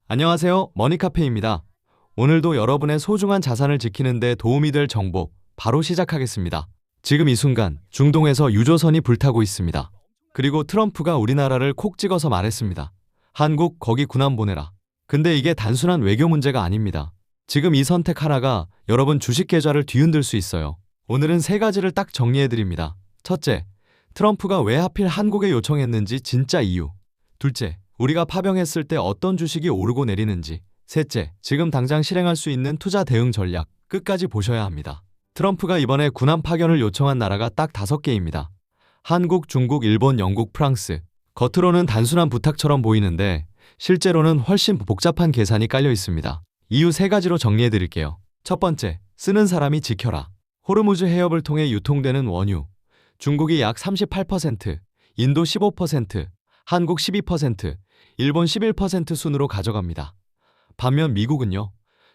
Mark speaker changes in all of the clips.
Speaker 1: 안녕하세요. 머니카페입니다. 오늘도 여러분의 소중한 자산을 지키는 데 도움이 될 정보 바로 시작하겠습니다. 지금 이 순간 중동에서 유조선이 불타고 있습니다. 그리고 트럼프가 우리나라를 콕 찍어서 말했습니다. 한국 거기 군함 보내라. 근데 이게 단순한 외교 문제가 아닙니다. 지금 이 선택 하나가 여러분 주식 계좌를 뒤흔들 수 있어요. 오늘은 세 가지를 딱 정리해드립니다. 첫째, 트럼프가 왜 하필 한국에 요청했는지 진짜 이유. 둘째, 우리가 파병했을 때 어떤 주식이 오르고 내리는지. 셋째, 지금 당장 실행할 수 있는 투자 대응 전략. 끝까지 보셔야 합니다. 트럼프가 이번에 군함 파견을 요청한 나라가 딱 5개입니다. 한국, 중국, 일본, 영국, 프랑스. 겉으로는 단순한 부탁처럼 보이는데 실제로는 훨씬 복잡한 계산이 깔려 있습니다. 이유 3가지로 정리해 드릴게요. 첫 번째, 쓰는 사람이 지켜라. 호르무즈 해협을 통해 유통되는 원유. 중국이 약 38%, 인도 15%, 한국 12%, 일본 11% 순으로 가져갑니다. 반면 미국은요.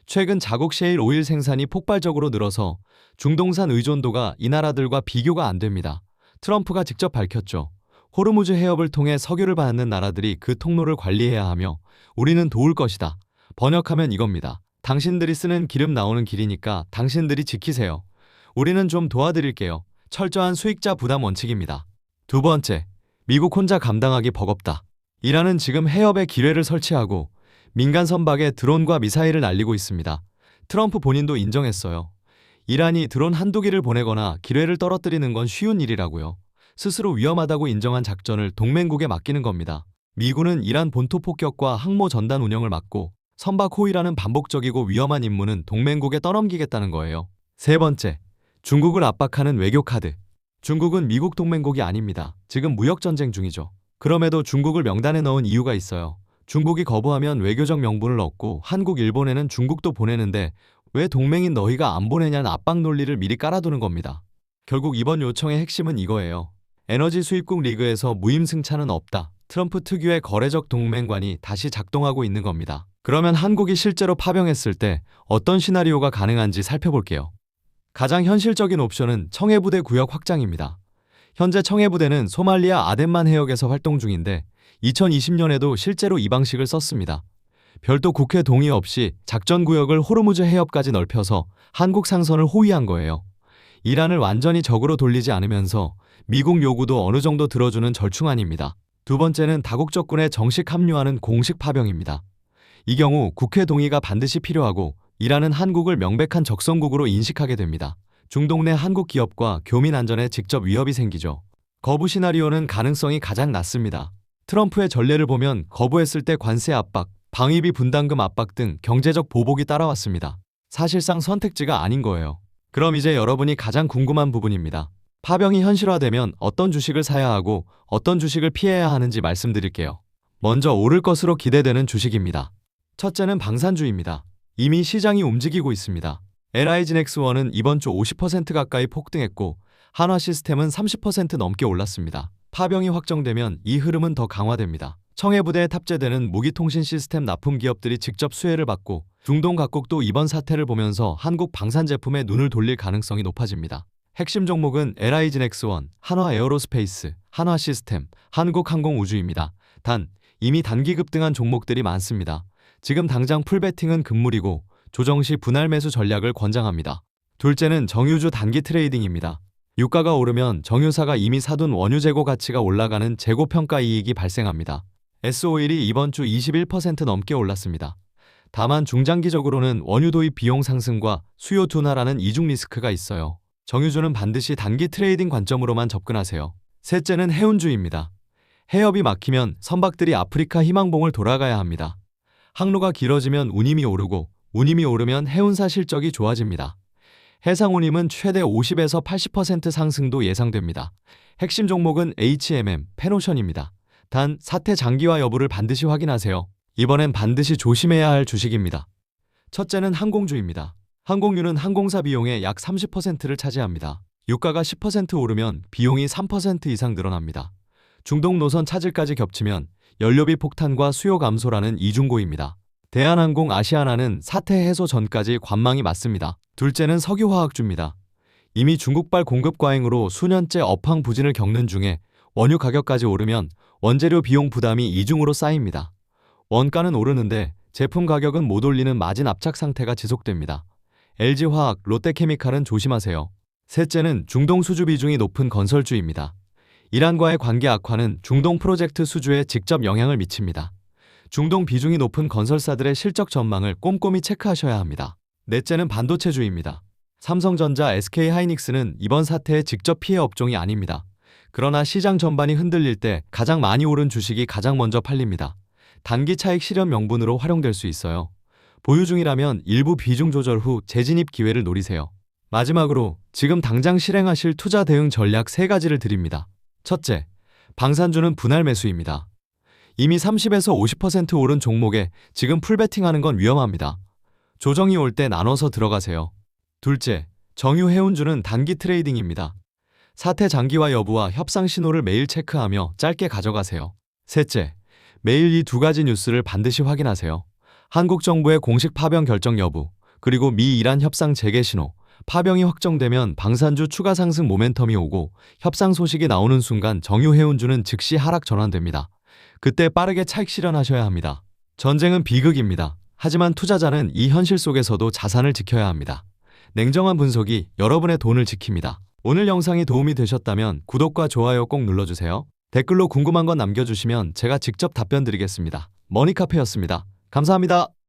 Speaker 1: 최근 자국 셰일 오일 생산이 폭발적으로 늘어서 중동산 의존도가 이 나라들과 비교가 안 됩니다. 트럼프가 직접 밝혔죠. 호르무즈 해협을 통해 석유를 받는 나라들이 그 통로를 관리해야 하며 우리는 도울 것이다. 번역하면 이겁니다. 당신들이 쓰는 기름 나오는 길이니까 당신들이 지키세요. 우리는 좀 도와드릴게요. 철저한 수익자 부담 원칙입니다. 두 번째, 미국 혼자 감당하기 버겁다. 이란은 지금 해협에 기뢰를 설치하고 민간 선박에 드론과 미사일을 날리고 있습니다. 트럼프 본인도 인정했어요. 이란이 드론 한두 기를 보내거나 기뢰를 떨어뜨리는 건 쉬운 일이라고요. 스스로 위험하다고 인정한 작전을 동맹국에 맡기는 겁니다. 미군은 이란 본토 폭격과 항모 전단 운영을 맡고 선박 호위라는 반복적이고 위험한 임무는 동맹국에 떠넘기겠다는 거예요. 세 번째, 중국을 압박하는 외교 카드. 중국은 미국 동맹국이 아닙니다. 지금 무역전쟁 중이죠. 그럼에도 중국을 명단에 넣은 이유가 있어요. 중국이 거부하면 외교적 명분을 얻고 한국, 일본에는 중국도 보내는데 왜 동맹인 너희가 안 보내냐는 압박 논리를 미리 깔아두는 겁니다. 결국 이번 요청의 핵심은 이거예요. 에너지 수입국 리그에서 무임승차는 없다. 트럼프 특유의 거래적 동맹관이 다시 작동하고 있는 겁니다. 그러면 한국이 실제로 파병했을 때 어떤 시나리오가 가능한지 살펴볼게요. 가장 현실적인 옵션은 청해부대 구역 확장입니다. 현재 청해부대는 소말리아 아덴만 해역에서 활동 중인데 2020년에도 실제로 이 방식을 썼습니다. 별도 국회 동의 없이 작전구역을 호르무즈 해협까지 넓혀서 한국 상선을 호위한 거예요. 이란을 완전히 적으로 돌리지 않으면서 미국 요구도 어느 정도 들어주는 절충안입니다. 두 번째는 다국적군에 정식 합류하는 공식 파병입니다. 이 경우 국회 동의가 반드시 필요하고 이란은 한국을 명백한 적성국으로 인식하게 됩니다. 중동 내 한국 기업과 교민 안전에 직접 위협이 생기죠. 거부 시나리오는 가능성이 가장 낮습니다. 트럼프의 전례를 보면 거부했을 때 관세 압박, 방위비 분담금 압박 등 경제적 보복이 따라왔습니다. 사실상 선택지가 아닌 거예요. 그럼 이제 여러분이 가장 궁금한 부분입니다. 파병이 현실화되면 어떤 주식을 사야 하고 어떤 주식을 피해야 하는지 말씀드릴게요. 먼저 오를 것으로 기대되는 주식입니다. 첫째는 방산주입니다. 이미 시장이 움직이고 있습니다. LIG넥스원은 이번 주 50% 가까이 폭등했고 한화시스템은 30% 넘게 올랐습니다. 파병이 확정되면 이 흐름은 더 강화됩니다. 청해부대에 탑재되는 무기통신 시스템 납품 기업들이 직접 수혜를 받고 중동 각국도 이번 사태를 보면서 한국 방산 제품에 눈을 돌릴 가능성이 높아집니다. 핵심 종목은 LIG넥스원, 한화에어로스페이스, 한화시스템, 한국항공우주입니다. 단, 이미 단기 급등한 종목들이 많습니다. 지금 당장 풀베팅은 금물이고 조정 시 분할 매수 전략을 권장합니다. 둘째는 정유주 단기 트레이딩입니다. 유가가 오르면 정유사가 이미 사둔 원유 재고 가치가 올라가는 재고평가 이익이 발생합니다. S-오일이 이번 주 21% 넘게 올랐습니다. 다만 중장기적으로는 원유 도입 비용 상승과 수요 둔화라는 이중 리스크가 있어요. 정유주는 반드시 단기 트레이딩 관점으로만 접근하세요. 셋째는 해운주입니다. 해협이 막히면 선박들이 아프리카 희망봉을 돌아가야 합니다. 항로가 길어지면 운임이 오르고 운임이 오르면 해운사 실적이 좋아집니다. 해상운임은 최대 50에서 80% 상승도 예상됩니다. 핵심 종목은 HMM, 페노션입니다. 단 사태 장기화 여부를 반드시 확인하세요. 이번엔 반드시 조심해야 할 주식입니다. 첫째는 항공주입니다. 항공유는 항공사 비용의 약 30%를 차지합니다. 유가가 10% 오르면 비용이 3% 이상 늘어납니다. 중동 노선 차질까지 겹치면 연료비 폭탄과 수요 감소라는 이중고입니다. 대한항공 아시아나는 사태 해소 전까지 관망이 맞습니다. 둘째는 석유화학주입니다. 이미 중국발 공급 과잉으로 수년째 업황 부진을 겪는 중에 원유 가격까지 오르면 원재료 비용 부담이 이중으로 쌓입니다. 원가는 오르는데 제품 가격은 못 올리는 마진 압착 상태가 지속됩니다. LG화학, 롯데케미칼은 조심하세요. 셋째는 중동 수주 비중이 높은 건설주입니다. 이란과의 관계 악화는 중동 프로젝트 수주에 직접 영향을 미칩니다. 중동 비중이 높은 건설사들의 실적 전망을 꼼꼼히 체크하셔야 합니다. 넷째는 반도체주입니다. 삼성전자, SK하이닉스는 이번 사태의 직접 피해 업종이 아닙니다. 그러나 시장 전반이 흔들릴 때 가장 많이 오른 주식이 가장 먼저 팔립니다. 단기 차익 실현 명분으로 활용될 수 있어요. 보유 중이라면 일부 비중 조절 후 재진입 기회를 노리세요. 마지막으로 지금 당장 실행하실 투자 대응 전략 3가지를 드립니다. 첫째, 방산주는 분할 매수입니다. 이미 30에서 50% 오른 종목에 지금 풀베팅하는 건 위험합니다. 조정이 올 때 나눠서 들어가세요. 둘째, 정유해운주는 단기 트레이딩입니다. 사태 장기화 여부와 협상 신호를 매일 체크하며 짧게 가져가세요. 셋째, 매일 이 2가지 뉴스를 반드시 확인하세요. 한국 정부의 공식 파병 결정 여부, 그리고 미 이란 협상 재개 신호, 파병이 확정되면 방산주 추가 상승 모멘텀이 오고 협상 소식이 나오는 순간 정유해운주는 즉시 하락 전환됩니다. 그때 빠르게 차익 실현하셔야 합니다. 전쟁은 비극입니다. 하지만 투자자는 이 현실 속에서도 자산을 지켜야 합니다. 냉정한 분석이 여러분의 돈을 지킵니다. 오늘 영상이 도움이 되셨다면 구독과 좋아요 꼭 눌러주세요. 댓글로 궁금한 건 남겨주시면 제가 직접 답변 드리겠습니다. 머니카페였습니다. 감사합니다.